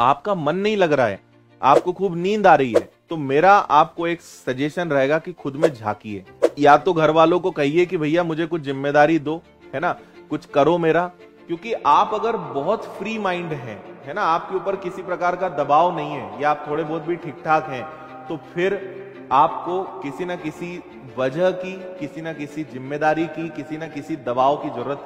आपका मन नहीं लग रहा है, आपको खूब नींद आ रही है, तो मेरा आपको एक सजेशन रहेगा कि खुद में झांकिए। या तो घर वालों को कहिए कि भैया मुझे कुछ जिम्मेदारी दो, है ना, कुछ करो मेरा। क्योंकि आप अगर बहुत फ्री माइंड हैं, है ना, आपके ऊपर किसी प्रकार का दबाव नहीं है, या आप थोड़े बहुत भी ठीक ठाक हैं, तो फिर आपको किसी ना किसी वजह की, किसी ना किसी जिम्मेदारी की, किसी ना किसी दबाव की जरूरत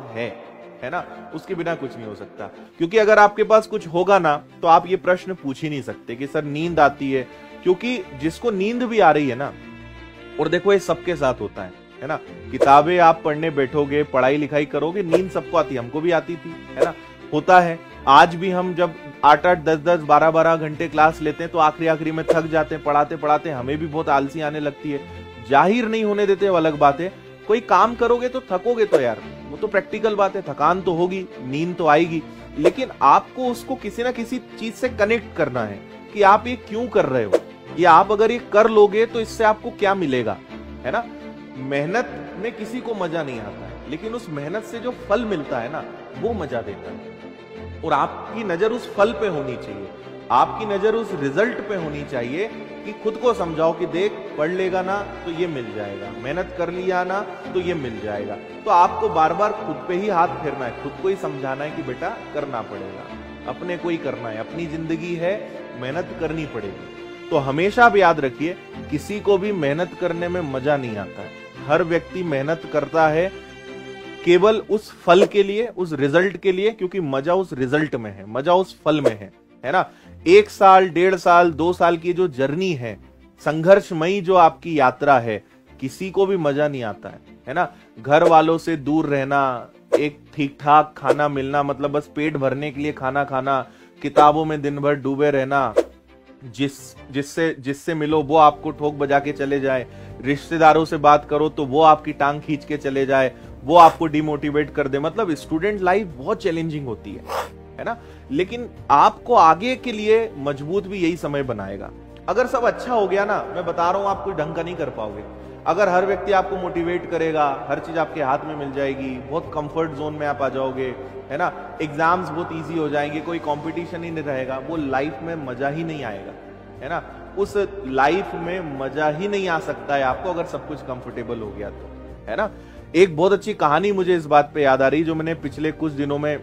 है ना। उसके बिना कुछ नहीं हो सकता। क्योंकि अगर आपके पास कुछ होगा ना, तो आप ये प्रश्न पूछ ही नहीं सकते कि सर नींद आती है। क्योंकि जिसको नींद भी आ रही है ना, और देखो ये सबके साथ होता है ना, किताबें आप पढ़ने बैठोगे, पढ़ाई लिखाई करोगे, नींद सबको आती है, हमको भी आती थी, है ना, होता है। आज भी हम जब 8-8, 10-10, 12-12 घंटे क्लास लेते हैं तो आखिरी में थक जाते हैं, पढ़ाते पढ़ाते हमें भी बहुत आलसी आने लगती है। जाहिर नहीं होने देते, वो अलग बात है। कोई काम करोगे तो थकोगे तो यार, वो तो प्रैक्टिकल बात है, थकान तो होगी, नींद तो आएगी, लेकिन आपको उसको किसी ना किसी चीज से कनेक्ट करना है कि आप ये क्यों कर रहे हो, या आप अगर ये कर लोगे तो इससे आपको क्या मिलेगा, है ना। मेहनत में किसी को मजा नहीं आता है, लेकिन उस मेहनत से जो फल मिलता है ना, वो मजा देता है। और आपकी नजर उस फल पे होनी चाहिए, आपकी नजर उस रिजल्ट पे होनी चाहिए कि खुद को समझाओ कि देख, पढ़ लेगा ना तो ये मिल जाएगा, मेहनत कर लिया ना तो ये मिल जाएगा। तो आपको बार बार खुद पे ही हाथ फेरना है, खुद को ही समझाना है कि बेटा करना पड़ेगा, अपने को ही करना है, अपनी जिंदगी है, मेहनत करनी पड़ेगी। तो हमेशा आप याद रखिए, किसी को भी मेहनत करने में मजा नहीं आता है। हर व्यक्ति मेहनत करता है केवल उस फल के लिए, उस रिजल्ट के लिए, क्योंकि मजा उस रिजल्ट में है, मजा उस फल में है ना। 1 साल, 1.5 साल, 2 साल की जो जर्नी है, संघर्षमयी जो आपकी यात्रा है, किसी को भी मजा नहीं आता है ना। घर वालों से दूर रहना, एक ठीक ठाक खाना मिलना, मतलब बस पेट भरने के लिए खाना खाना, किताबों में दिन भर डूबे रहना, जिससे मिलो वो आपको ठोक बजा के चले जाए, रिश्तेदारों से बात करो तो वो आपकी टांग खींच के चले जाए, वो आपको डिमोटिवेट कर दे। मतलब स्टूडेंट लाइफ बहुत चैलेंजिंग होती है ना। लेकिन आपको आगे के लिए मजबूत भी यही समय बनाएगा। अगर सब अच्छा हो गया ना, मैं बता रहा हूं, आप कोई ढंग का नहीं कर पाओगे। अगर हर व्यक्ति आपको मोटिवेट करेगा, हर चीज आपके हाथ में मिल जाएगी, बहुत कंफर्ट जोन में आप आ जाओगे, है ना, एग्जाम्स बहुत इजी हो जाएंगे, कोई कंपटीशन ही नहीं रहेगा, वो लाइफ में मजा ही नहीं आएगा, है ना। उस लाइफ में मजा ही नहीं आ सकता है आपको अगर सब कुछ कंफर्टेबल हो गया तो, है ना। एक बहुत अच्छी कहानी मुझे इस बात पे याद आ रही, जो मैंने पिछले कुछ दिनों में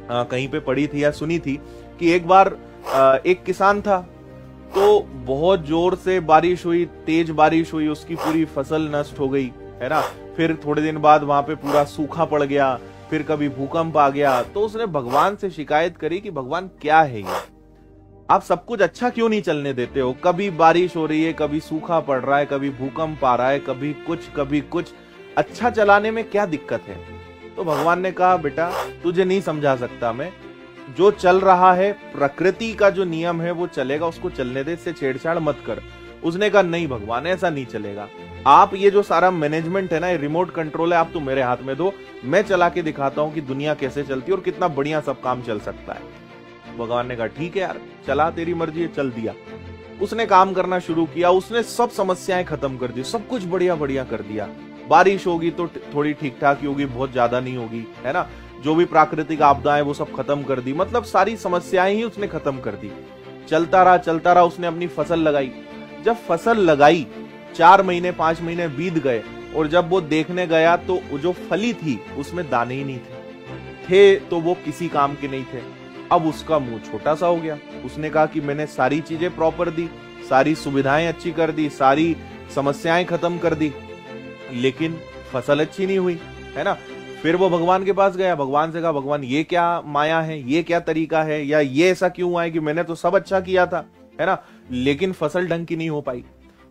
कहीं पे पढ़ी थी या सुनी थी, कि एक बार एक किसान था, तो बहुत जोर से बारिश हुई, तेज बारिश हुई, उसकी पूरी फसल नष्ट हो गई, है ना। फिर थोड़े दिन बाद वहां पे पूरा सूखा पड़ गया, फिर कभी भूकंप आ गया। तो उसने भगवान से शिकायत करी कि भगवान क्या है ये, आप सब कुछ अच्छा क्यों नहीं चलने देते हो, कभी बारिश हो रही है, कभी सूखा पड़ रहा है, कभी भूकंप आ रहा है, कभी कुछ, अच्छा चलाने में क्या दिक्कत है। तो भगवान ने कहा, बेटा तुझे नहीं समझा सकता मैं, जो चल रहा है प्रकृति का जो नियम है वो चलेगा, उसको चलने दे, इससे छेड़छाड़ मत कर। उसने कहा, नहीं भगवान ऐसा नहीं चलेगा, आप ये जो सारा मैनेजमेंट है ना, ये रिमोट कंट्रोल है, आप तो मेरे हाथ में दो, मैं चला के दिखाता हूं कि दुनिया कैसे चलती है और कितना बढ़िया सब काम चल सकता है। भगवान ने कहा, ठीक है यार, चला, तेरी मर्जी है, चल दिया। उसने काम करना शुरू किया, उसने सब समस्याएं खत्म कर दी, सब कुछ बढ़िया बढ़िया कर दिया। बारिश होगी तो थोड़ी ठीक ठाक ही होगी, बहुत ज्यादा नहीं होगी, है ना। जो भी प्राकृतिक आपदाएं वो सब खत्म कर दी, मतलब सारी समस्याएं ही उसने खत्म कर दी। चलता रहा, उसने अपनी फसल लगाई। जब फसल लगाई 4 महीने 5 महीने बीत गए, और जब वो देखने गया तो जो फली थी उसमें दाने ही नहीं थे तो वो किसी काम के नहीं थे। अब उसका मुंह छोटा सा हो गया। उसने कहा कि मैंने सारी चीजें प्रॉपर दी, सारी सुविधाएं अच्छी कर दी, सारी समस्याएं खत्म कर दी, लेकिन फसल अच्छी नहीं हुई, है ना। फिर वो भगवान के पास गया, भगवान से कहा, भगवान ये क्या माया है, ये क्या तरीका है, या ये ऐसा क्यों हुआ है कि मैंने तो सब अच्छा किया था, है ना, लेकिन फसल ढंग की नहीं हो पाई।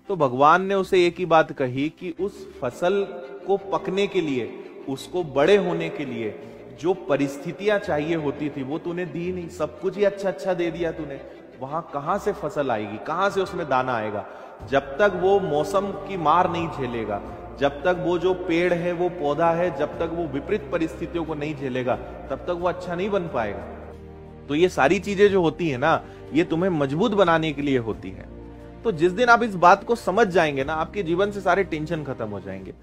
तो भगवान ने उसे एक ही बात कही कि उस फसल को पकने के लिए, उसको बड़े होने के लिए जो परिस्थितियां चाहिए होती थी वो तूने दी नहीं, सब कुछ ही अच्छा अच्छा दे दिया तूने, वहां कहां से फसल आएगी, कहां से उसमें दाना आएगा। जब तक वो मौसम की मार नहीं झेलेगा, जब तक वो जो पेड़ है, वो पौधा है, जब तक वो विपरीत परिस्थितियों को नहीं झेलेगा, तब तक वो अच्छा नहीं बन पाएगा। तो ये सारी चीजें जो होती है ना, ये तुम्हें मजबूत बनाने के लिए होती है। तो जिस दिन आप इस बात को समझ जाएंगे ना, आपके जीवन से सारे टेंशन खत्म हो जाएंगे।